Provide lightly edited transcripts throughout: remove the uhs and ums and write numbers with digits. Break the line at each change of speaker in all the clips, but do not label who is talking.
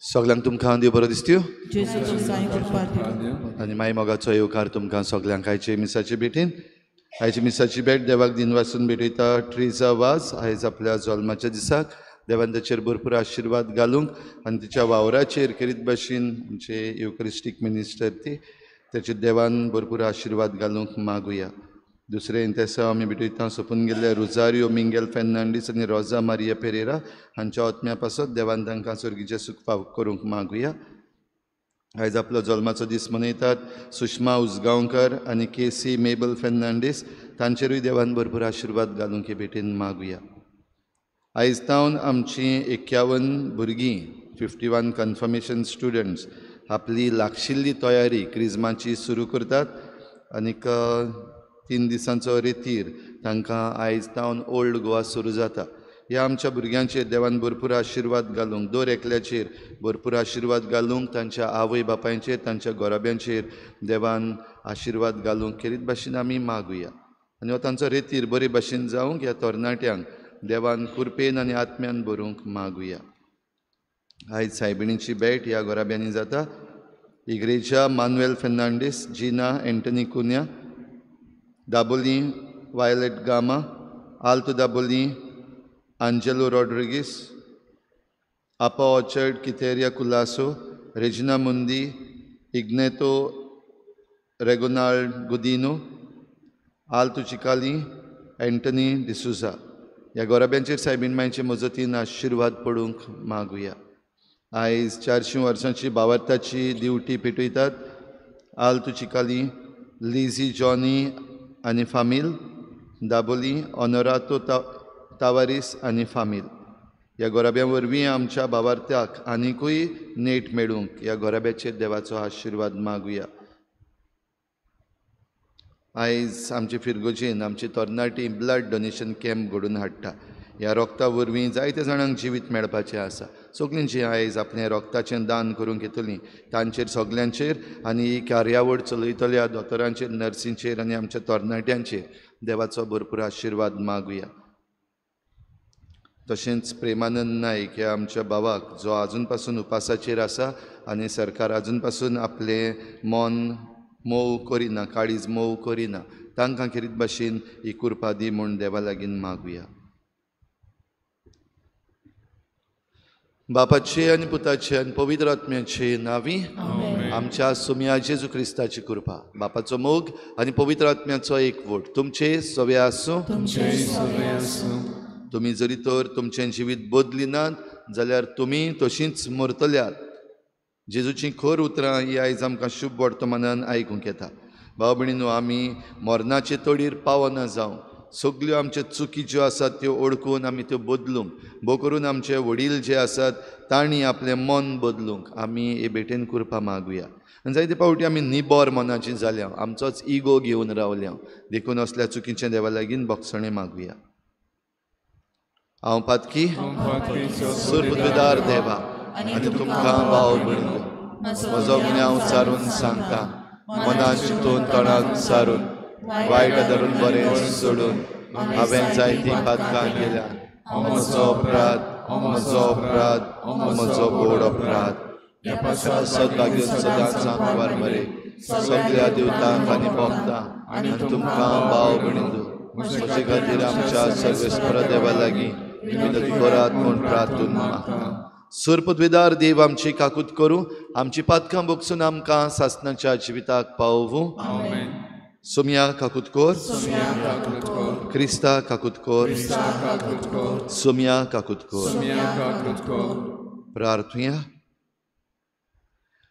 सगळ्यांक तुमकां देव बरो दिसत्यो आनी माय मोगाचो येवकार तुमकां सगळ्यांक आयचे मिसाचे भेटीन आयची मिसाची भेट देवाक दिन वाचून भेटयता ट्रिजा वाज आयज आपल्या जल्माच्या दिसाक देवान ताचेर भरपूर आशिर्वाद घालूंक आनी तिच्या वावराचेर करीत भाशेन आमचे युकरिस्टीक मिनिस्टर ती ताचे देवान भरपूर आशिर्वाद घालूंक मागुया दुसरे इंतेसा आमी भेटयता सोपून गेल्ले रोजारियो मिंगेल फेर्नांडीस आनी रोजा मारिया पेरेरा हांच्या आत्म्या पासत देवान तांकां स्वर्गीचे सुख फाव करूंक मागुया आयज आपलो जल्माचो दीस मनयतात सुषमा उसगांवकर आनी केसी मेबल फेर्नांडीस तांचेरूय देवान भरपूर आशिर्वाद घालूंक हे भेटेन मागुया आयज तावन आमची 51 भुरगीं 51 कन्फर्मेशन स्टुडंट्स आपली लागशिल्ली तयारी क्रिस्माची सुरू करतात आनीक 3 दिसांचो रितीर तांकां आयज तावन ओल्ड गोवा सुरू जाता ह्या आमच्या भुरग्यांचेर देवान भरपूर आशिर्वाद घालूंक दर एकल्याचेर भरपूर आशिर्वाद घालूंक तांच्या आवय बापायचेर तांच्या गोराब्यांचेर देवान आशिर्वाद घालूंक खेरीत भाशेन आमी मागुया आनी हो तांचो रितीर बरे भाशेन जावंक ह्या तरणाट्यांक देवान कृपेन आनी आत्म्यान भरूंक मागुया आयज सायबिणीची भेट ह्या गोराब्यांनी जाता इग्रेजा मानुएल फेर्नांडीस जिना एंटनी कुन्या दाबोली वायलेट गामा आल्तो दाबोली आंजेलो रॉड्रिगीस आपा ऑर्चर्ड कितेरिया कुलासो रेजिना मुंदी इग्नेतो रेगोनाल्ड गुदिनो आल्तो चिकाली एंटनी डिसुजा ह्या गोराब्यांचेर सायबीण मांयचे मजतीन आशिर्वाद पडूंक मागुया आयज 400 वर्सांची भावार्थाची दिवटी पेटयतात आल्तो चिकाली लिझी जॉनी आनी फामील दाबोली ऑनोरातो तावारीस आनी फामील ह्या गोराब्यां वरवीं आमच्या भावार्थ्याक आनिकूय नेट मेळूंक ह्या गोराब्याचेर देवाचो आशिर्वाद मागुया आयज आमचे फिरगोजेन आमची तरणाटी ब्लड डोनेशन कॅम्प घडोवन हाडटा ह्या रोगता वरवीं जायत्या जाणांक जिवीत मेळपाचें आसा सगळींची आयज आपलें रोगताचें दान करूंक येतलीं तांचेर सगल्यांचेर आनी ही कार्यावळ चलयतल्या दोतोरांचेर नर्सींचेर आनी आमच्या तरणाट्यांचेर देवाचो भरपूर आशिर्वाद मागुया तशेंच प्रेमानंद नायक ह्या आमच्या भावाक जो आजून पासून उपासाचेर आसा आनी सरकार आजून पासून आपलें मन मोव करिना काळीज मोव करिना तांकां खेरीत भाशेन ही कृपा दी म्हूण देवा लागीं मागुया बापाचे आनी पुताचे आनी पवित्र आत्म्याचे नांवी आमच्या सुम्या जेजू क्रिस्ताची कृपा बापाचो मोग आनी पवित्र आत्म्याचो एकवट तुमचे सवे आसूं तुमी जरी तर तुमचें जिवीत बदलिनात जाल्यार तुमी तशींच मरतल्यात जेजूची खर उतरां ही आयज आमकां शुभ वर्तमानान आयकूंक येता भाव भयणीनो आमी मरणाचे तडीर पावना जावं सगल्यो आमच्यो चुकी ज्यो आसात त्यो ओळखून आमी त्यो बदलूंक भोव करून आमचे वडील जे आसात तांणी आपलें मन बदलूंक आमी हे भेटेन कृपा मागुया आनी जायते फावटी आमी निबोर मनाचीं जाल्या आमचोच इगो घेवन रावल्या देखून असल्या चुकीचें देवा लागीं भोगसणें मागुया हांव पातकी सुरपदार देवा आनी तुमकां भाव भयणीनो म्हजो गुन्यांव विचारून सांगता मनान चिंतून तोंडाक विचारून वायट धरून बरें सोडून हांवें जायतीं पातकां केल्या म्हजो अपराध म्हजो गोड अपराध सद्भाग्य सदांच सांगवार मरे सगळ्या देवतांक आनी भोगतांक आनी तुमकां भाव भयणीनो म्हजे खातीर आमच्या सर्वेस्पर देवा लागीं विनंती करात म्हूण प्रार्थून मागता सुरपदवेदार देव आमची काकूत करूं आमची पातकां भोगसून आमकां सासणाच्या जिविताक पावूं सुम्या काकूतकोर क्रिस्ता काकूतकोर सुम्या काकूतकोर प्रार्थुया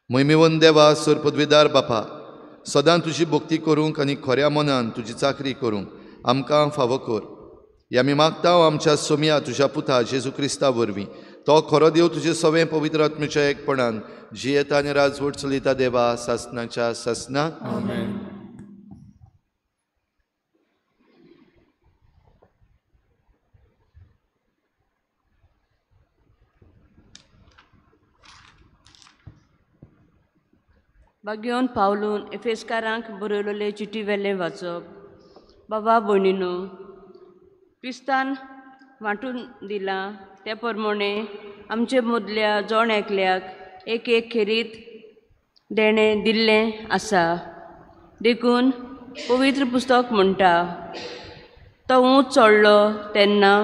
मोहिमेवन देवा सर पदवीदार बापा, सदां तुजी भक्ती करूंक आनी खऱ्या मनान तुजी चाकरी करूंक आमकां फावो कर. हे आमी मागता आमच्या सोम्या तुज्या पुता जेजू क्रिस्ता वरवीं. तो खरो देव तुजे सवें पवित्र आत्म्याच्या एकपणान जियेता आनी राजवट चलयता देवा सासनाच्या सासना.
आमेन.
भाग्योन पावलून एफेसकारांक बरयलेले चिटी वेले वाचप. बाबा भयणीनो, क्रिस्तान वांटून दिला त्या प्रमाणे आमचे मदल्या जोण एकल्याक एक एक खेरीत देणें दिल्लें आसा. देखून पवित्र पुस्तक म्हणटा, तो ऊंच चडलो तेन्ना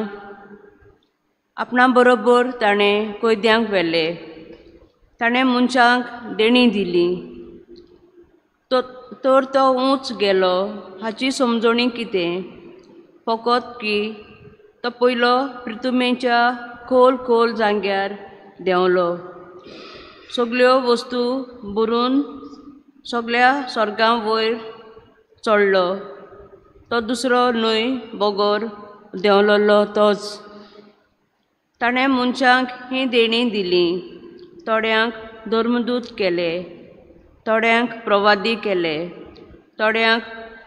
आपणा बरोबर ताणें कैद्यांक व्हेले. ताणें मनशांक देणी दिली. तर तो ऊंच गेलो हाची समजणी कितें? फकत की तो पयलो प्रितुमेच्या खोल खोल जाग्यार देंवलो. सगल्यो वस्तू भरून सगळ्या स्वर्गां वयर चडलो. तो दुसरो न्हय बोगोर देंवलोलो तोच. ताणें मनशांक ही देणी दिली. थोड्यांक धर्मदूत केले, थोड्यांक प्रवादी केले, थोड्यांक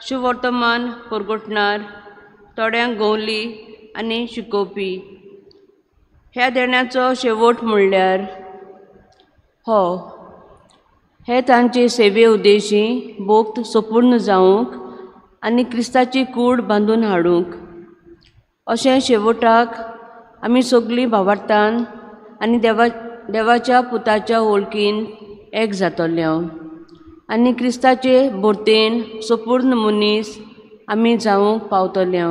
शुवर्तमान परगटणार, थोड्यांक गवली आनी शिकोवपी. ह्या देण्याचो शेवट म्हणल्यार हो, हे तांचे सेवे उद्देशी भोक्त सोपूर्ण जावंक आनी क्रिस्ताची कूड बांदून हाडूंक. अशें शेवटाक आमी सगळीं भावार्थान आनी देवाच्या पुताच्या वळखीन एक जातल्यो आनी क्रिस्ताचे भोरतेन सोपूर्ण मनीस आमी जावंक पावतल्यो.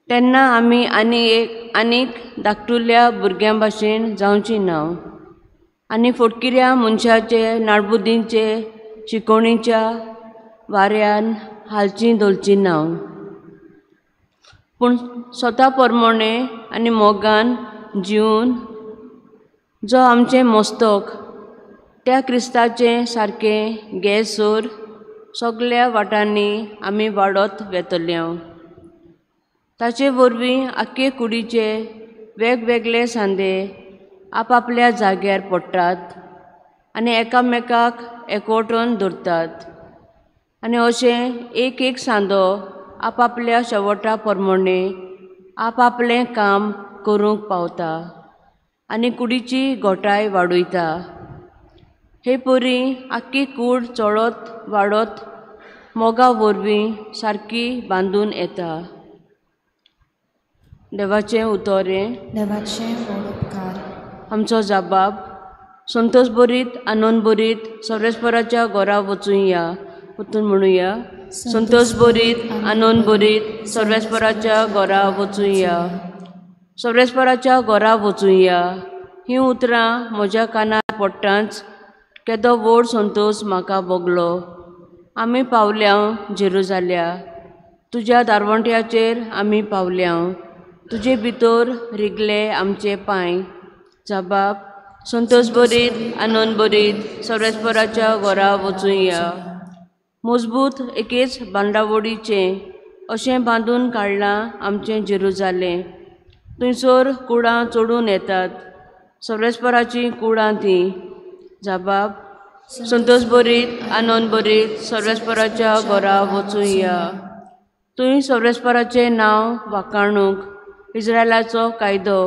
तेन्ना आमी आनीक धाकटुल्या भुरग्यां भाशेन जावची ना आनी फटकिऱ्या मनशाचे नाडबुदींचे शिकवणीच्या वाऱ्यान हालची दवरची ना, पूण स्वता प्रमाणे आनी मोगान जिवन जो आमचें मस्तक त्या क्रिस्ताचें सारकें गेसोर सगळ्या वाटांनी आमी वाडत वेतल्यो. ताचे वरवीं आख्खे कुडीचे वेगवेगळे सांदे आपआपल्या जाग्यार पडटात आनी एकामेकाक एकवटून दवरतात. आनी अशें एक एक सांदो आपआपल्या शेवटा प्रमाणे आपआपलें काम करूंक पावता आनी कुडीची घोटाय वाडयता. हे परी आख्खी कूड चडत वाडत मोगा वरवीं सारकी बांदून येता. देवाचें उतोरें.
देवाचें व्हड उपकार.
आमचो जबाब. संतोश बरीत आनंद बरीत सर्वेस्पराच्या घरा वचूया. वचून म्हणुया, संतोश बरीत आनंद बरीत सर्वेस्पराच्या घरा वचूया. सर्वेस्पराच्या घरा वचूया. ही उतरां म्हज्या कानार पडटाच केदो व्हड संतोश म्हाका भोगलो. आमी पावल्या जेरुजाल्या. तुज्या दारवंट्याचेर आमी पावल्या. तुजे भितर रिगले आमचे पांय. जबाब. संतोश बरीत आनंद बरीत सर्वेस्पराच्या घरा वचूया. मजबूत एकेच बांदावडीचें अशें बांदून काडलां आमचें जेरुजालें. थंयसर कुडां चडून येतात. सर्वेस्पराचीं कुडां तीं. जबाब. संतोश बरीत आनंद बरीत सर्वेस्पराच्या घरा वचूया. थंय सर्वेस्पराचें नांव वाखाणूंक इस्रायलाचो कायदो.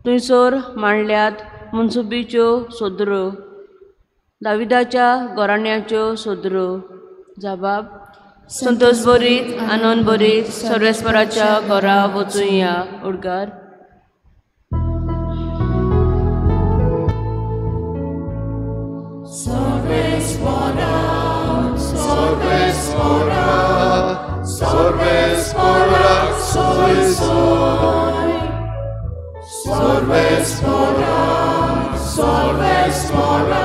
थंयसर मांडल्यात मनसुबीच्यो सोदरो, दाविदाच्या घराण्याच्यो सोदरो. जबाब. संतोश बरीत आनंद बरीत सर्वेस्पराच्या घरा वचूया. उडगार.
Sorvespora, Sorvespora, Sorvespora, soy soy. Sorvespora, Sorvespora,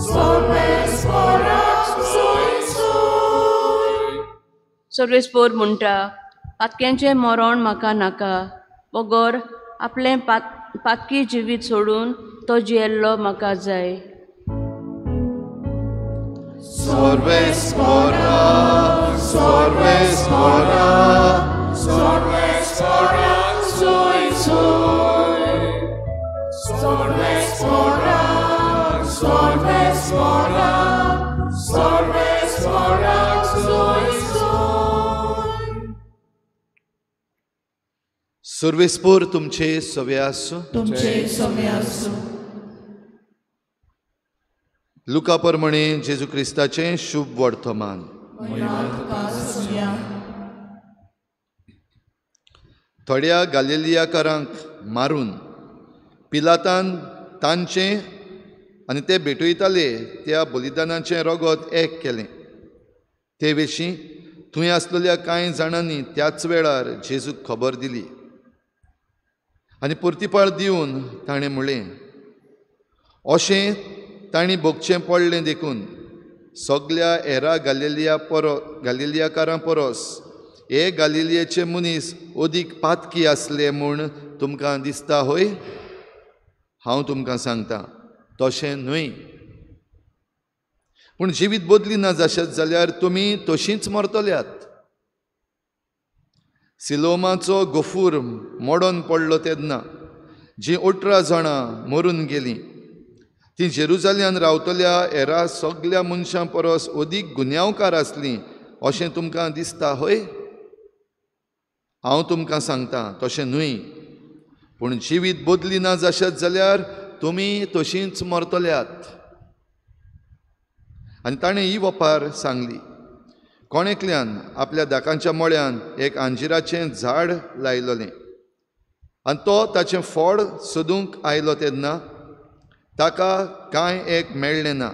Sorvespora, soy soy.
सर्वेस्पोर म्हणटा, पातक्यांचें मरण म्हाका नाका. बगोर आपलें पातकी जिवीत सोडून तो जियेल्लो म्हाका जाय.
Sorvespora, sorvespora, sorvespora, soy, soy. Sorvespora, sorvespora, sorvespora, soy, soy. Sorvespor तुमचे सवे आसूं.
तुमचे सवे आसूं.
लुका प्रमाणे जेजू क्रिस्ताचें शुभ वर्तमान. थोड्या गालिलियाकारांक मारून पिलातान तांचें आनी ते भेटयताले त्या बलिदानाचें रगत एक केलें. ते विशीं थंय आसलेल्या कांय जाणांनी त्याच वेळार जेजूक खबर दिली आनी परतीपाळ दिवन ताणें म्हणलें, अशें तांणी भोगचें पडलें देखून सगल्या हेरा गालिलियाकारां परस हे गालिलियेचे मनीस अदीक पातकी आसले म्हूण तुमकां दिसता होय? हांव तुमकां सांगतां, तशें न्हय. पूण जिवीत बदली ना जशें जाल्यार तुमी तशींच मरतल्यात. सिलोमाचो गफूर मोडोन पडलो तेन्ना जीं 18 जाणां मरून गेलीं ती जेरुजालेमान रावतल्या हेरा सगल्या मनशां परस अदीक गुन्यांवकार आसलीं अशें तुमकां दिसता होय? हांव तुमकां सांगतां, तशें न्हय. पूण जिवीत बदली ना जशें जाल्यार तुमी तशींच मरतल्यात. आनी ताणें ही वपार सांगली. कोणेकल्यान आपल्या दाकांच्या मळ्यान एक अंजिराचें झाड लायलोलें आनी तो ताचें फळ सोदूंक आयलो तेन्ना ताका कांय एक मेळ्ळें ना.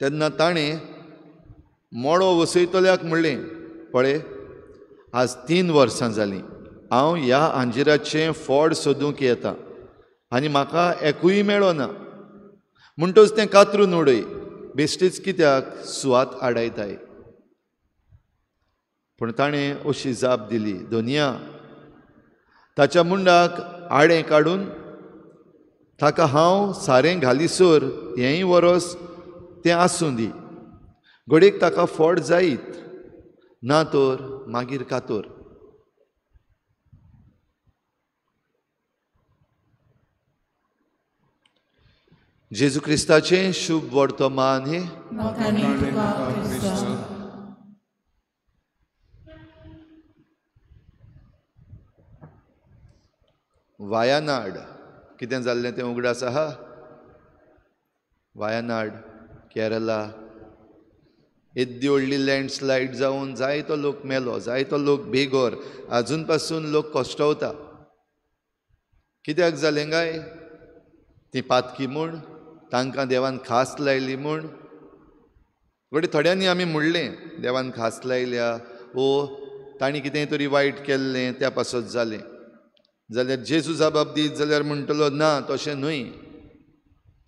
तेन्ना ताणें मळो वसयतल्याक म्हणलें, पळय, आज 3 वर्सां जालीं हांव ह्या अंजिराचें फळ सोदूंक येतां आनी म्हाका एकूय मेळ्ळो ना. म्हणटच तें कातरून उडय, बेश्टीच कित्याक सुवात आडायताय. पूण ताणें अशी जाप दिली, दोनिया, ताच्या मुंडाक आडें काडून ताका हांव सारें घालीसर हेंय वरोस तें आसूं दी. घडयेक ताका फळ जायत ना तर मागीर कातोर. जेजू क्रिस्ताचें शुभ वर्तमान हे वायानाड कितें जाल्लें तें उगडास आहा. वायानाड, केरला, येद्दी व्हडली लँडस्लायड जावन जायतो लोक मेलो, जायतो लोक बेगोर, आजून पासून लोक कोश्टवता. कित्याक जालें काय? ती पातकी म्हूण, तांकां देवान खास लायली म्हूण. घडये थोड्यांनी आमी म्हणलें देवान खास लायल्या, ओ तांणी कितें तरी वायट केल्लें त्या पासत जालें. जाल्यार जेजू जबाब दीत जाल्यार म्हणटलो, ना तशें न्हय,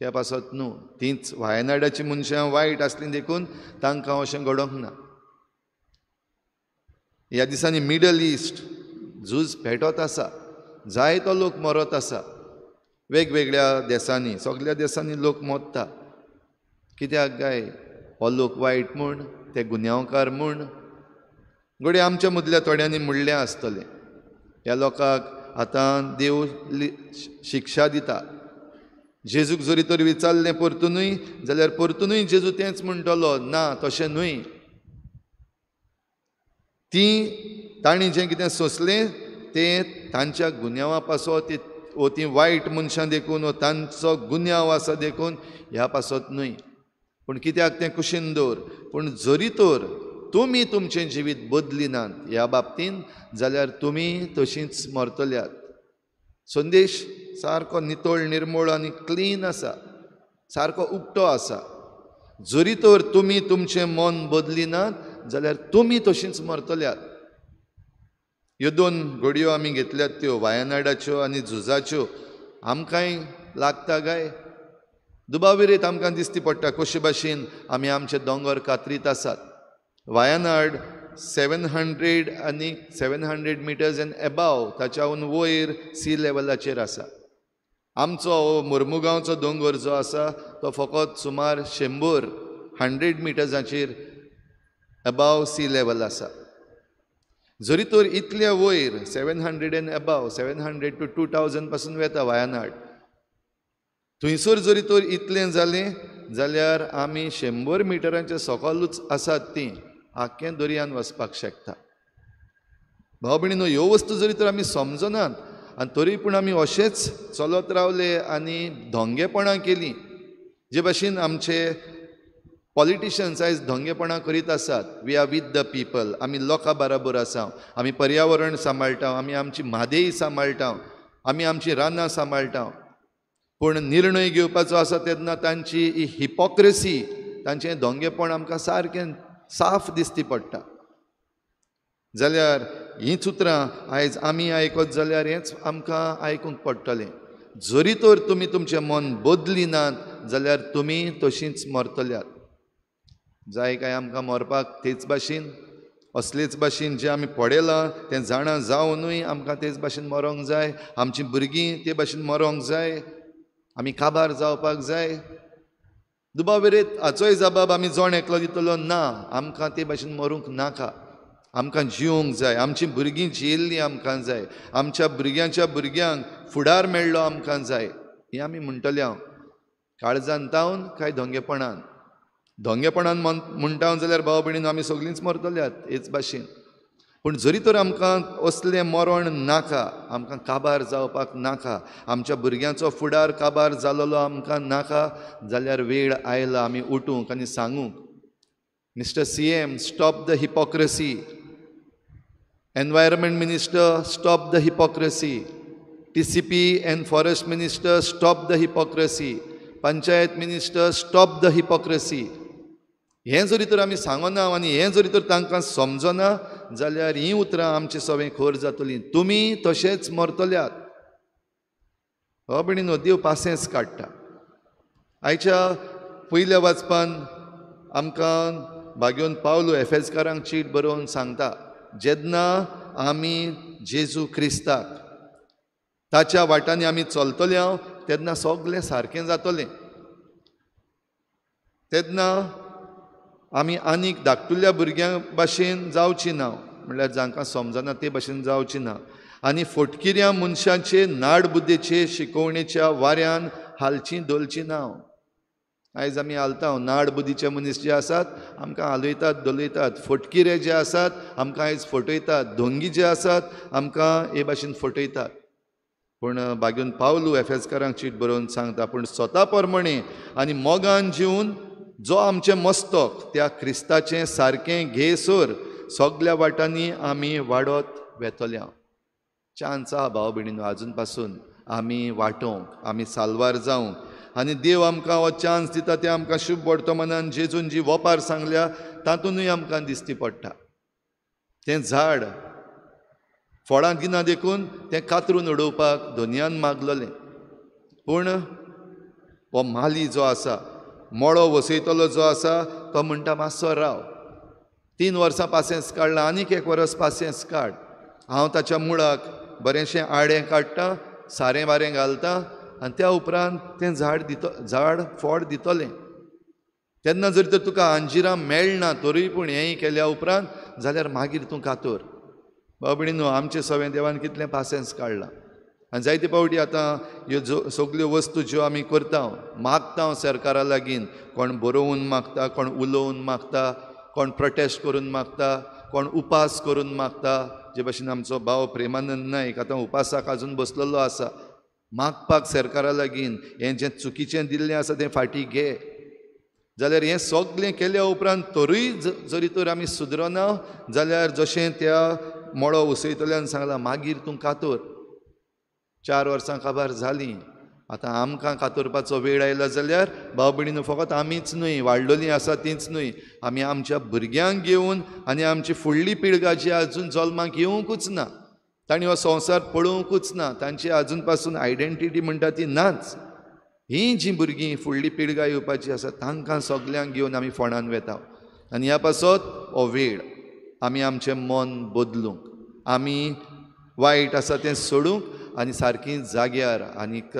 त्या पासत न्हू. तींच वायनाडाची मनशां वायट आसलीं देखून तांकां अशें घडोवंक ना. ह्या दिसांनी मिडल इस्ट झूज पेटत आसा, जायतो लोक मरत आसा. वेगवेगळ्या देशांनी, सगळ्या देशांनी लोक मरता. कित्याक काय? हो लोक वायट म्हूण, ते गुन्यांवकार म्हूण. घडये आमच्या मदल्या थोड्यांनी म्हणलें आसतलें, ह्या लोकांक आतां देव शिक्षा दिता. जेजूक जरी तर विचारलें परतूनय जाल्यार परतूनय जेजू तेंच म्हणटलो, ना तशें न्हय. तांणी जें कितें सोंसलें तें तांच्या गुन्यांवा पासत वो तीं वायट मनशां देखून वो तांचो गुन्यांव आसा देखून ह्या पासत न्हय. पूण कित्याक तें कुशीन दवर. पूण जरी तर तुमी तुमचें जिवीत बदलिनात ह्या बाबतींत जाल्यार तुमी तशींच मरतल्यात. संदेश सारको नितळ निर्मळ आनी क्लीन आसा, सारको उक्तो आसा. जरी तर तुमी तुमचें मन बदलिनात जाल्यार तुमी तशींच मरतल्यात. ह्यो 2 घडयो आमी घेतल्यात त्यो वायनाडाच्यो आनी झुजाच्यो. आमकांय लागता काय? दुबाविरेत आमकां दिसती पडटा कशे भाशेन आमी आमचे दोंगर कातरीत आसात. वायनाड 700 मिटर्स एंड एबाव, ताच्याहून वयर सी लेवलाचेर आसा. आमचो हो मुर्मुगांवचो दोंगर जो आसा तो फकत सुमार 100 100 मिटर्साचेर अबाव सी लेवल आसा. जरी तर इतल्या वयर 700 एंड अबाव 700 to 2000 पासून वेता वायनाड. थंयसर जरी तर इतलें जालें जाल्यार आमी 100 मिटरांच्या सकलूच आसात तीं आख्खें दर्यान वचपाक शकता. भाव भयणीनो, ह्यो वस्तू जरी तर आमी समजनात आनी तरी पूण आमी अशेंच चलत रावले आनी धोंगेपणां केलीं, जे भाशेन आमचे पॉलिटिशियन्स आयज धोंगेपणां करीत आसात. We are with the people, आमी लोकां बराबर आसा, आमी पर्यावरण सांबाळटा, आमी आमची म्हादेय सांबाळटा, आमी आमची रानां सांबाळटा. पूण निर्णय घेवपाचो आसा तेन्ना तांची ही हिपोक्रेसी, तांचें धोंगेपण आमकां सारकें साफ दिसती पडटा. जाल्यार हींच उतरां आयज आमी आयकत जाल्यार हेंच आमकां आयकूंक पडटलें. जरी तर तुमी तुमचें मन बदलिनात जाल्यार तुमी तशींच मरतल्यात. जाय काय आमकां मरपाक तेच भाशेन, असलेच भाशेन जें आमी पडयलां तें जाणा जावनूय आमकां तेच भाशेन मरोंक जाय. आमचीं भुरगीं ते भाशेन मरोंक जाय. आमी काबार जावपाक जाय. दुबावेरेत हाचोय जबाब आमी जोण एकलो दितलो ना, आमकां ते भाशेन मरूंक नाका. आमकां जिवंक जाय, आमचीं भुरगीं जियेल्लीं आमकां जाय, आमच्या भुरग्यांच्या भुरग्यांक फुडार मेळ्ळो आमकां जाय. हें आमी म्हणटले हांव काळजान तावन काय धोंगेपणान. धोंगेपणान म्हणटा जाल्यार भाव भयणीन आमी सगळींच मरतल्यात हेच भाशेन. पूण जरी तर आमकां असलें मरण नाका, आमकां काबार जावपाक नाका, आमच्या भुरग्यांचो फुडार काबार जालोलो आमकां नाका, जाल्यार वेळ आयला आमी उठूंक आनी सांगूंक, mister CM, stop the hypocrisy. Environment minister, stop the hypocrisy. TCP and forest minister, stop the hypocrisy. Panchayat minister, stop the hypocrisy. हें जरी तर आमी सांगना आनी हें जरी तर तांकां समजना जाल्यार हीं उतरां आमचें सगळें खर जातलीं. तुमी तशेंच मरतल्यात. हो भयणीनो, देव पासेंस काडटा. आयच्या पयल्या वाचपान आमकां भाग्योन पावलो एफेसकारांक चीट बरोवन सांगता, जेन्ना आमी जेजू क्रिस्ताक ताच्या वाटांनी आमी चलतले तेन्ना सगळें सारकें जातलें. तेन्ना आमी आनीक धाकटुल्या भुरग्यां भाशेन जावची ना, म्हणल्यार जांकां समजना ते भाशेन जावची ना, आनी फटकिऱ्या मनशांचे नाडबुद्देचे शिकवणेच्या वाऱ्यान हालचीं दलची ना. आयज आमी हालता, नाडबुद्दीचे मनीस जे आसात आमकां हालयतात दलयतात, फटकिरे जे आसात आमकां आयज फटयतात, धोंगी जे आसात आमकां हे भाशेन फटयतात. पूण भाग्योन पावलू एफेसकारांक चीट बरोवन सांगता, पूण स्वता परमणे आनी मोगान जिवन जो आमचें मस्तक त्या क्रिस्ताचें सारकें घेयसर सगल्या वाटांनी आमी वाडत वेतले. चान्स आहा भाव भयणीनो आजून पासून आमी वाटोवंक, आमी साल्वार जावंक. आनी देव आमकां हो चान्स दिता तें आमकां शुभ वर्तमानान जेजून जी वोपार सांगल्या तातूंतूय आमकां दिसती पडटा. तें झाड फळां दिना देखून तें कातरून उडोवपाक दोनयान मागलोलें. पूण हो माली जो आसा, मळो वसयतलो जो आसा, तो म्हणटा मातसो राव, 3 वर्सां पासेंस काडलां, आनीक 1 वर्स पासेंस काड. हांव ताच्या मुळाक बरेंशें आडें काडटां, सारें बारें घालतां आनी त्या उपरांत तें झाड फळ दितलें. तेन्ना जर तर तुका अंजिरां मेळना तरी पूण हेंय केल्या उपरांत जाल्यार मागीर तूं कातोर. बाबडीनो, आमचें सगळें देवान कितलें पासेंस काडलां. आनी जायते पावटी आतां ह्यो सगल्यो वस्तू ज्यो आमी करता, मागता सरकारा लागीं, कोण बरोवन मागता, कोण उलोवन मागता, कोण प्रोटेस्ट करून मागता, कोण उपास करून मागता. जे भाशेन आमचो भाव प्रेमानंद नायक आतां उपासाक आजून बसलेलो आसा. मागपाक सरकारा लागीं हें जें चुकीचें दिल्लें आसा तें फाटीं घे. जाल्यार हें सगळें केल्या उपरांत तरूय जरी तर आमी सुदरना जाल्यार जशें त्या मळो उसयतल्यान सांगलां, मागीर तूं कातोर. 4 वर्सां काबार जालीं, आतां आमकां कातोरपाचो वेळ आयला जाल्यार भाव भयणीनो फकत आमीच न्हय, वाडलोलीं आसा तींच न्हय, आमी आमच्या भुरग्यांक घेवन आनी आमची फुडली पिळगा जी आजून जल्माक येवंकूच ना, तांणी हो संवसार पळोवंकूच ना, तांची आजून पासून आयडेंटिटी म्हणटा ती नाच. हीं जीं भुरगीं फुडली पिळगा येवपाची आसा तांकां सगल्यांक घेवन आमी फोंडान वेता. आनी ह्या पासत हो वेळ आमी आमचें मन बदलूंक, आमी वायट आसा तें सोडूंक आनी सारकीं जाग्यार आनीक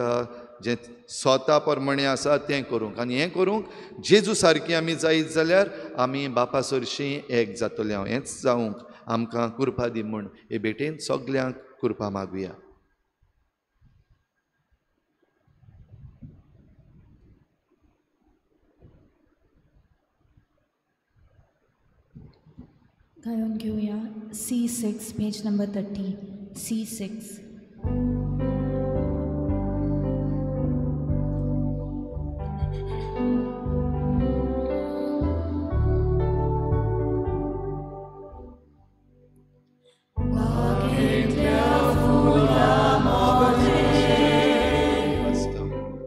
जे स्वता प्रमाणे आसा तें करूंक आनी हें करूंक जेजू सारकी आमी जायत जाल्यार आमी बापा सरशीं एक जातले हांव हेंच जावंक आमकां कृपा दी म्हूण हे भेटेन सगल्यांक कृपा मागुया.
गायन घेऊया C6 पेज नंबर 30 C6.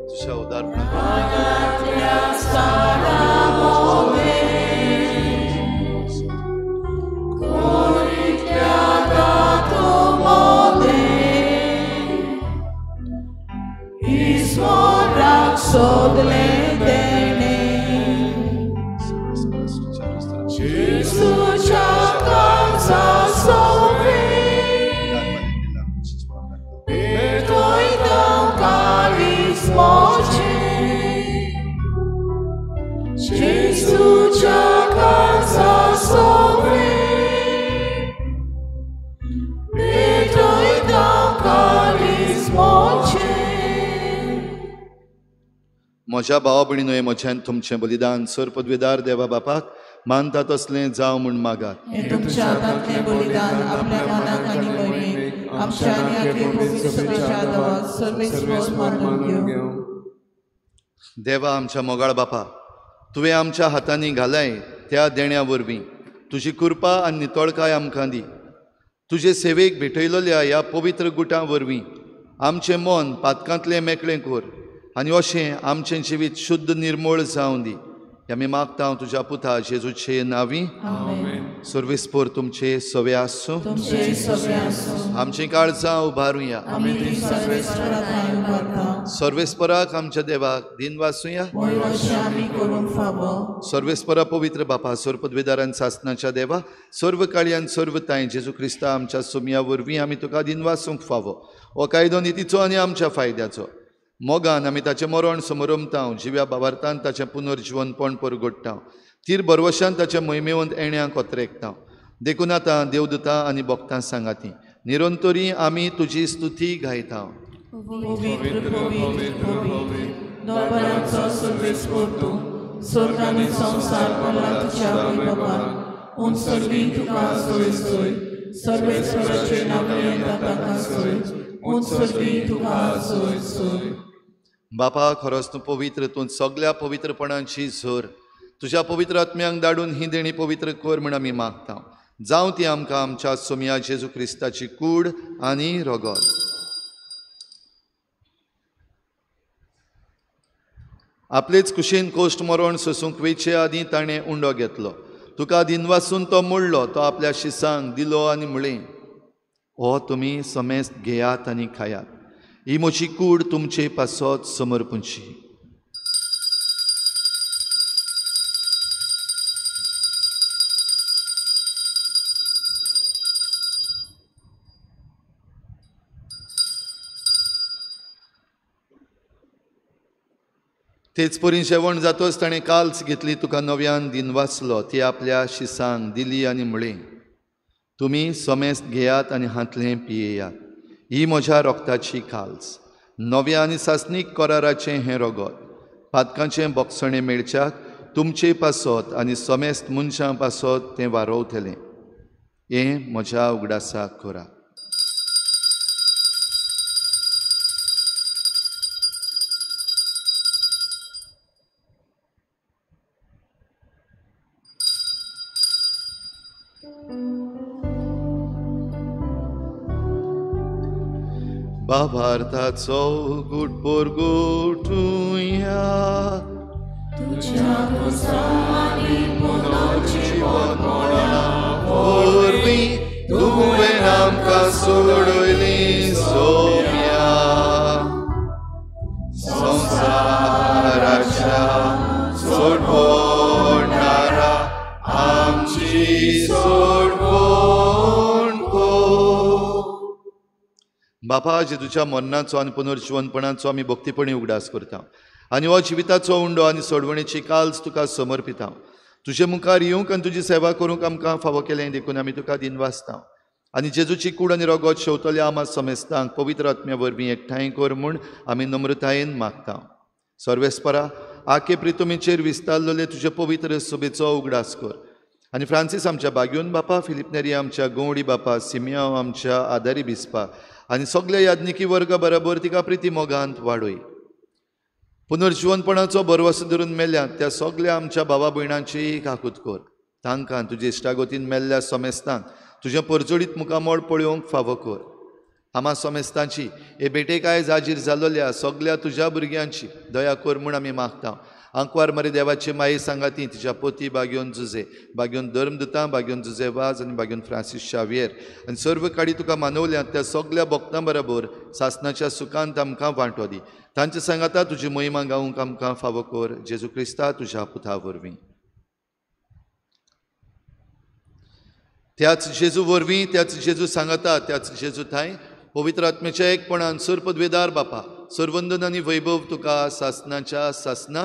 तुझ्या उदार म्हज्या भावा भयणीनो म्हज्यान तुमचें बलिदान सर पदवीदार देवा बापाक मानता तसलें जावं म्हूण मागात.
हे तुमच्या हातांतलें बलिदान आपल्या मनाक आनी भयणीक आमच्या आनी आख्खे पवित्र सभेच्या आदाराक सर्वेस्वर मानून घेवं.
देवा आमच्या मोगाळ बापा, तुवें आमच्या हातांनी घालाय त्या देण्या वरवीं तुजी कृपा आनी नितळकाय आमकां दी. तुजे सेवेक भेटयलेल्या ह्या पवित्र गुटां वरवीं आमचें मन पातकांतलें मेकळें कर आनी अशें आमचें जिवीत शुद्ध निर्मळ जावं दी. आमी मागता हांव तुज्या पुता जेजूचे नांवी. सर्वेस्पर तुमचे सवे आसूं. आमची काळजां उबारुया. सर्वेस्पराक आमच्या देवाक दिन वाचुया. सर्वेस्परा पवित्र बापा सर पदवीदारान सासणाच्या देवा सर्व काळयान सर्व ताय जेजू क्रिस्ता आमच्या सोमया वरवीं आमी तुका दिन वाचूंक फावो. हो कायदो नितीचो आनी आमच्या फायद्याचो. मोगान आमी ताचें मरण समरमतांव जिव्या भावार्थान ताचें पुनर्जीवनपण परगट्टांव. तीर बरवशान ताच्या मोहिमेवंत येण्याक कोत्रेकतांव. देखून आतां देवदूतां आनी भक्तां सांगाती निरंतरी आमी तुजी स्तुती गायतांव. बापा खरोच तूं पवित्र, तूं सगळ्या पवित्रपणाची झर तुज्या पवित्र आत्म्यांक धाडून ही देणी पवित्र कर म्हण आमी मागता. जावं ती आमकां आमच्या सोमया जेजू क्रिस्ताची कूड आनी रगत. आपलेच कुशीन कोश्ट मरण सोसूंक वेचे आदीं ताणें उंडो घेतलो. तुका दिनवासून तो मोडलो. तो आपल्या शिसांक दिलो आनी म्हळें, हो तुमी समेस्त घेयात आनी खायात. ही म्हजी कूड तुमचे पासत समर्पूंची. तेच परी जेवण जातच ताणें काल्स घेतली. तुका नव्यान दिन वाचलो. ती आपल्या शिसांक दिली आनी म्हळें, तुमी समेस्त घेयात आनी हातलें पियेयात. ही म्हज्या रोगताची काल्स. नव्या आनी सासणीक कराराचें हें रगत. पातकांचें बोगसणें मेळच्याक तुमचे पासत आनी समेस्त मनशां पासत तें वारोवतलें. हें म्हज्या उगडासाक करा. भावार्थाचो घुट परगटुया. वरवीं तुवें आमकां सोडयली सोम्या. संवसाराच्या सोडवणारा आमची सोडवण को. बापा जेजूच्या मरणाचो आनी पुनर्जीवनपणाचो आमी भक्तीपणी उगडास करता आनी हो जिविताचो उंडो आनी सोडवणेची काल्स तुका समर्पिता. तुजे मुखार येवंक आनी तुजी सेवा करूंक आमकां फावो केलें देखून आमी तुका दिनवासता आनी जेजूची कूड आनी रगत शेवतल्या आमा समेस्तांक पवित्र आत्म्या वरवीं एकठांय कर म्हूण आमी नम्रतायेन मागता. सर्वेस्परा आखे प्रितुमेचेर विस्तारलेले तुजे पवित्र सभेचो उगडास कर आनी फ्रांसीस आमच्या बागेवन बापा, फिलिप नेरी आमच्या गवडी बापा, सिमियांव आमच्या आदारी बिस्पा आनी सगळे याज्ञिकी वर्ग बरोबर तिका प्रिती मोगांत वाडय. पुनर्जीवनपणाचो बरवसो धरून मेल्ल्यात त्या सगळ्या आमच्या भावा भयणांची काकूत कर. तांकां तुजे इश्टागतीन मेल्ल्या समेस्तांक तुजें परजोडीत मुखामोळ पळोवंक फावो कर. आमा समेस्तांची हे बेटेक आयज हाजीर जाल्ल्या सगळ्या तुज्या भुरग्यांची दया कर म्हूण आमी मागता. आंकवार मरे देवाची माये सांगाती तिच्या पोती बागेवन जुजे, बागेवन धर्मदुतां, बागेवन जुजे वाज आनी बागेवन फ्रांसीस शावियर आनी सर्व काडी तुका मानवल्यात त्या सगळ्या भक्तां बरोबर सासणाच्या सुखांत आमकां वांटो दी. तांचे सांगाता तुजी महिमा गावूंक आमकां फावो कर. जेजू क्रिस्ता तुज्या पुता वरवीं. त्याच जेजू वरवीं, त्याच जेजू सांगाता, त्याच जेजू थंय पवित्र आत्म्याच्या एकपणान सर्पद्वेदार बापा, सर्वंदन आनी वैभव तुका सासणाच्या सासना.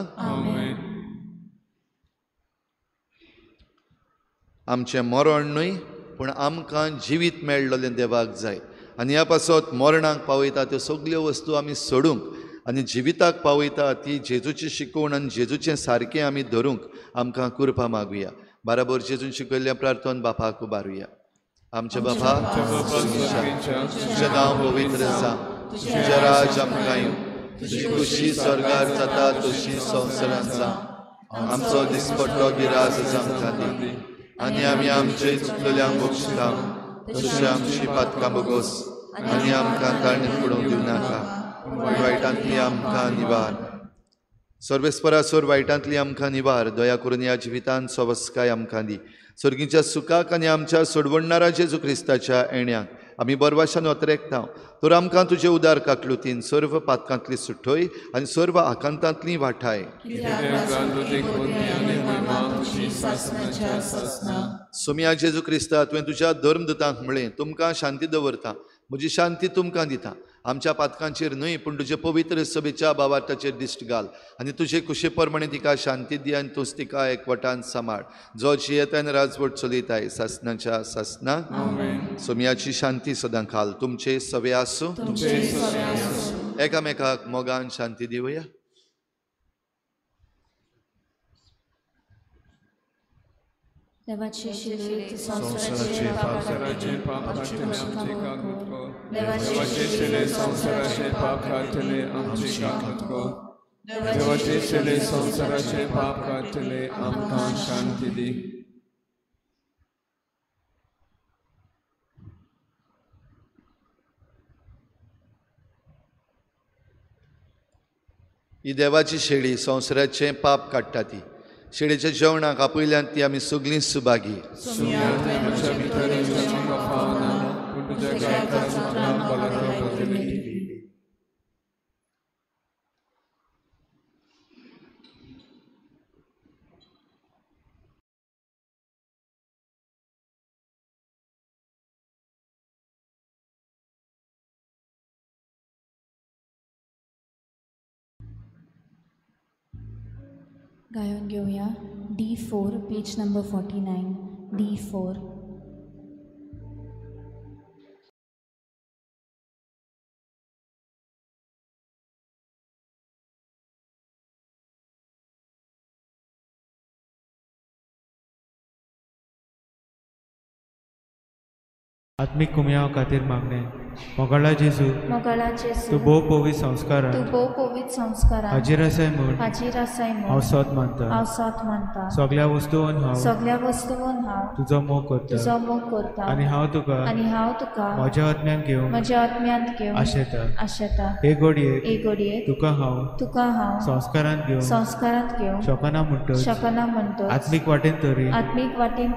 आमचें मरण न्हय पूण आमकां जिवीत मेळ्ळलें देवाक जाय आनी ह्या पासत मरणाक पावयता त्यो सगल्यो वस्तू आमी सोडूंक आनी जिविताक पावयता ती जेजूची शिकवण आनी जेजूचें सारकें आमी धरूंक आमकां कृपा मागुया. बराबर जेजून शिकयल्ल्या प्रार्थना बापाक उबारुया. आमचे बापा, तुजें नांव पवित्र जावं, तुजें राज आमकां येवं, तुजी खुशी स्वर्गार जाता तशी संवसारांत जावं. आमचो दिसपट्टो गिरास आमकां दी आनी आमी आमचे चुकलेल्यांक बक्षिता तशी आमची पातकां बोगोस आनी आमकां तारणेंत पडोवंक दिवं नाका, वायटांतली आमकां निवार. सर्वेस्परा सोर वायटांतली आमकां निवार. दया करून ह्या जिवितांत सवस्काय आमकां दी. सर्गीच्या सुखाक आनी आमच्या सोडवणणारा जेजू क्रिस्ताच्या येण्याक आमी बरवाशान वतरेकता. तर आमकां तुजे उदार काकलुतीन सर्व पातकांतली सुटोय आनी सर्व आकांतांतली वाठाय. सोम्या जेजू क्रिस्ता, तुवें तुज्या धर्मदुतांक म्हळें तुमकां शांती दवरता, म्हजी शांती तुमकां दिता. आमच्या पातकांचेर न्हय पूण तुजे पवित्र सभेच्या भावार्थाचेर दिश्ट घाल आनी तुजे कुशे प्रमाणे तिका शांती दी आनी तूंच तिका एकवटान सांबाळ. जो जियेतान राजवट चलयताय सासणाच्या सासना. सोम्याची शांती सदां खाल तुमचे सवे आसूं. एकामेकाक मोगान शांती दिवया.
देवाचे शिले संसाराचे पाप देवाचे शिले संसाराचे पाप
काढले आमचे काकूत कर. देवाचे शिले संसाराचे पाप काढले आमकां शांती दी.
ही देवाची शेळी संवसाराचें पाप काडटा ती. शेळेच्या जेवणाक आपयल्यान ती आमी सगळीं सुभागी.
गायन घेऊया D4 पेज नंबर 49. D4.
आत्मिक कुमयाव खातीर मागणे. मोगळा जेजू, तूं भोव पवित्र संस्कारांत हाजीर आसाय म्हूण हांव सत मानता. सगळ्या वस्तूंवन हांव तुजो मोग करता आनी हांव तुका म्हज्या आत्म्यांत घेवंक आशेता. हे घडयेक तुका हांव संस्कारांत घेवंक शकना म्हणटच आत्मीक वाटेन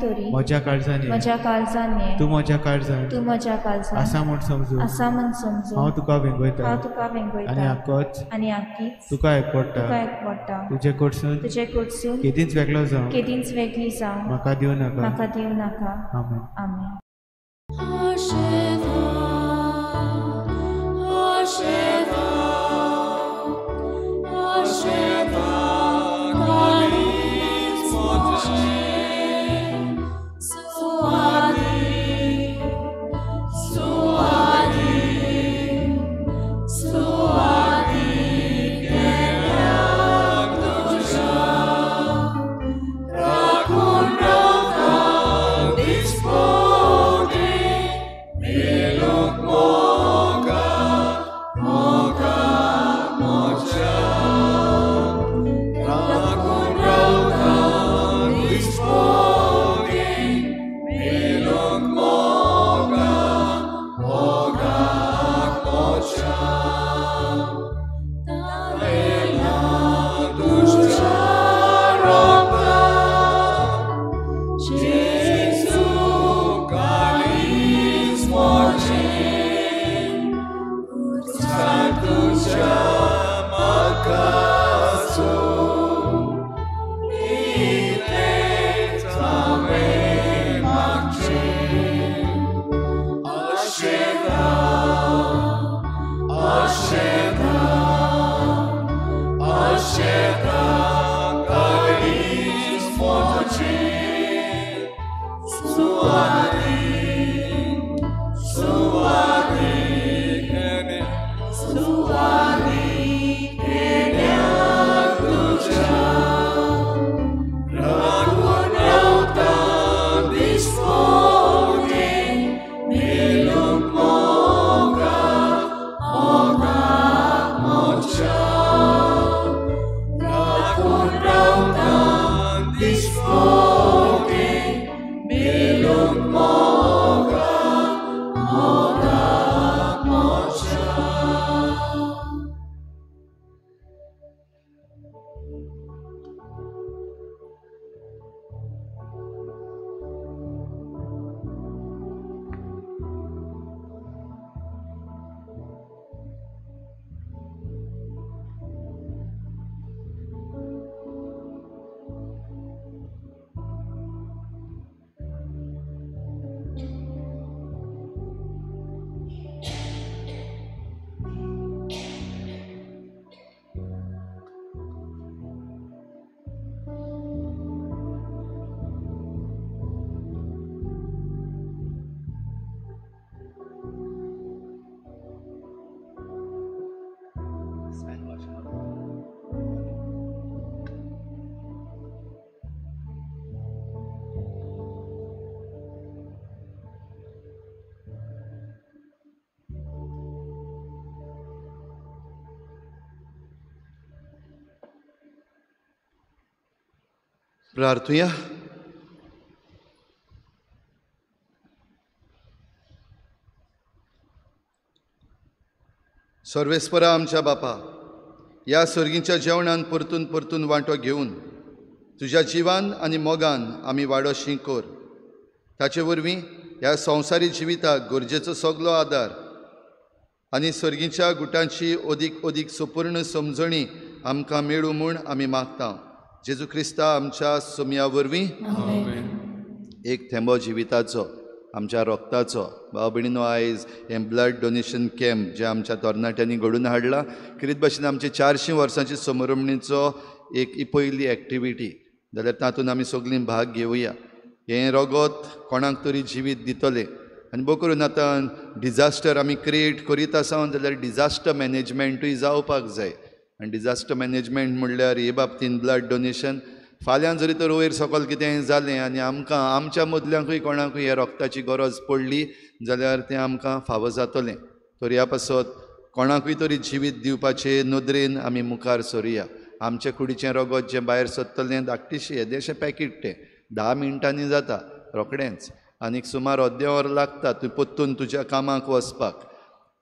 तरी म्हज्या काळजांनी तूं म्हज्या काळजांत आसा म्हूण समजून हांव तुका वेंगयता आनी आख्खीच तुका एकवटा. तुजे कडसून केदींच वेगळी जावं म्हाका दिवं नाका. आमेन.
प्रार्थुया. सर्वेस्परा आमच्या बापा, ह्या सर्गीच्या जेवणान परतून परतून वांटो घेवन तुज्या जिवान आनी मोगान आमी वाडोशी कोर. ताचे वरवीं ह्या संवसारी जिविताक गरजेचो सगलो आदार आनी सर्गीच्या गुटांची ओदीक ओदीक सुपूर्ण समजणी आमकां मेळूं म्हूण आमी मागता. जेजू क्रिस्ता आमच्या सोमया वरवीं एक थेंबो जिविताचो आमच्या रोगताचो. भाव भयणीनो, आयज हें ब्लड डोनेशन कॅम्प जे आमच्या तरणाट्यांनी घडून हाडला, कितें भाशेन आमचे 400 वर्सांची समरमणीचो एक ही पयली एक्टिविटी, जाल्यार तातूंत आमी सगळीं भाग घेवया. हें रगत कोणाक तरी जिवीत दितलें. आनी बो करून आतां डिजास्टर आमी क्रिएट करीत आसा जाल्यार डिजास्टर मॅनेजमेंटूय जावपाक जाय. आनी डिजास्टर मॅनेजमेंट म्हणल्यार हे बाबतींत ब्लड डोनेशन. फाल्यां जरी तर वयर सकयल कितेंय जालें आनी आमकां आमच्या मदल्यांकूय कोणाकूय ह्या रक्ताची गरज पडली जाल्यार तें आमकां फावो जातलें. तर ह्या पासत कोणाकूय तरी जिवीत दिवपाचे नदरेन आमी मुखार सरुया. आमचे कुडीचें रगत जें भायर सरतलें धाकटीशी येदेशें पॅकीट तें 10 मिनटांनी जाता रोखडेंच. आनीक सुमार अर्दें वर लागता तूं पोत्तून तुज्या कामाक वचपाक.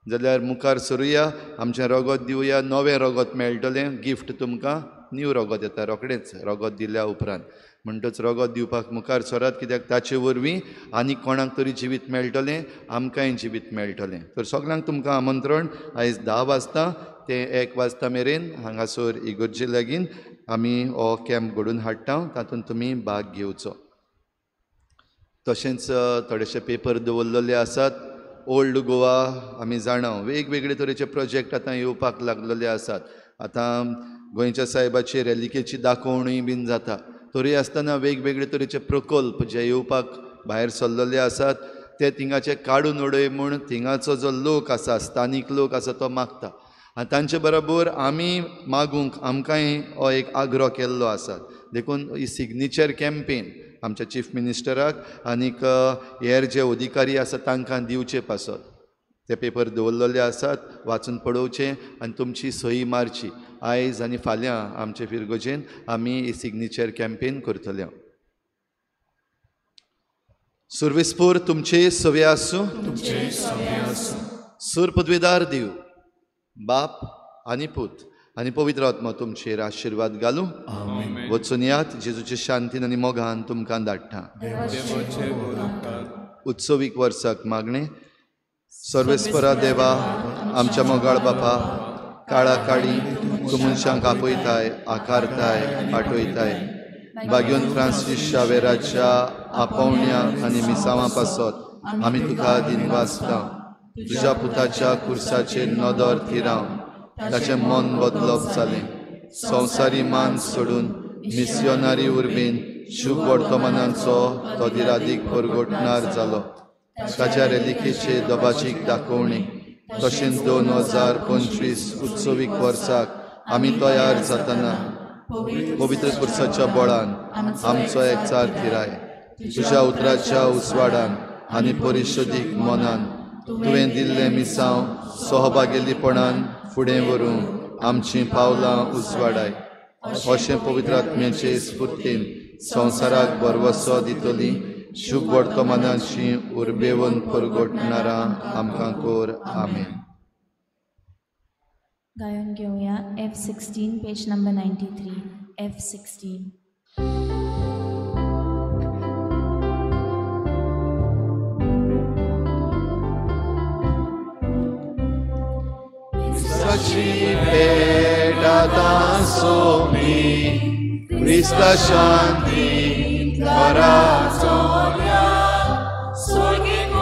जाल्यार मुखार सरुया, आमचें रगत दिवया. नवें रगत मेळटलें. गिफ्ट तुमकां न्यू रगत येता रोखडेंच रगत दिल्या उपरांत. म्हणटच रगत दिवपाक मुखार सरात, कित्याक ताचे वरवीं आनीक कोणाक तरी जिवीत मेळटलें, आमकांय जिवीत मेळटलें. तर सगळ्यांक तुमकां आमंत्रण. आयज 10 वाजता ते 1 वाजता मेरेन हांगासर इगर्जे लागीं आमी हो कॅम्प घडून हाडटा. तातूंत तुमी भाग घेवचो. तशेंच थोडेशे पेपर दवरलेले आसात. ओल्ड गोवा आमी जाणा वेगवेगळे तरेचे प्रोजेक्ट आतां येवपाक लागलेले आसात. आतां गोंयच्या साहेबाची रॅलिकेची दाखोवणूय बीन जाता. तरी आसतना वेगवेगळे तरेचे प्रकल्प जे येवपाक भायर सरलेले आसात ते थिंगाचे काडून उडय म्हूण थिंगाचो जो लोक आसा, स्थानीक लोक आसा तो मागता. आनी तांचे बरोबर आमी मागूंक आमकांय हो एक आग्रो केल्लो आसा. देखून ही सिग्नेचर कॅम्पेन आमच्या चीफ मिनिस्टराक आनीक हेर जे अधिकारी आसा तांकां दिवचे पासत. ते पेपर दवरलेले आसात, वाचून पळोवचे आनी तुमची सही मारची. आयज आनी फाल्यां आमचे फिरगोजेन आमी ही सिग्नेचर कॅम्पेन करतले. सुर्वेस्पोर तुमचे सवे आसूं. सूर पदवीदार दिव, बाप आनी पूत आनी पवित्र आत्मा तुमचेर आशिर्वाद घालूं. वचून यात. जेजूचे शांतीन आनी मोगान तुमकां धाडटा. उत्सवीक वर्साक मागणें. सर्वेस्परा देवा, आमच्या मोगाळ बापा, काळा काळी तूं मनशांक आपयताय, आकारताय, पाठयताय. बागेवन फ्रांसीस शावेराच्या आपोवण्या आनी मिसावां पासत आमी तुका दिनवासता. तुज्या पुताच्या कुर्साचेर नदर थिराव. ताचें मन बदलप जालें. संवसारी मान सोडून मिस्योनारी उर्बेन शुभ वर्तमानांचो तो दिरादीक परगोटणार जालो. ताच्या रॅलिकेचे दोबाचीक दाखोवणी. तशेंच 2025 उत्सवीक वर्साक आमी तयार जातना पवित्र कुर्साच्या बळान आमचो एकचार थिराय. तुज्या उतराच्या उसवाडान आनी परिशोदीक मनान तुवें दिल्लें मिसांव सहभागिलीपणान फुडें व्हरूंक आमचीं पावलां उजवाडाय. अशें पवित्र आत्म्याचे स्फुर्तीन संवसाराक बरवसो दितली शुभ वर्तमानाची उर्बेवन परगोटणारा आमकां कोर. आमेन.
गायन घेऊया F16 page number 93. F16.
Krista Shanti Corazon.
Sweet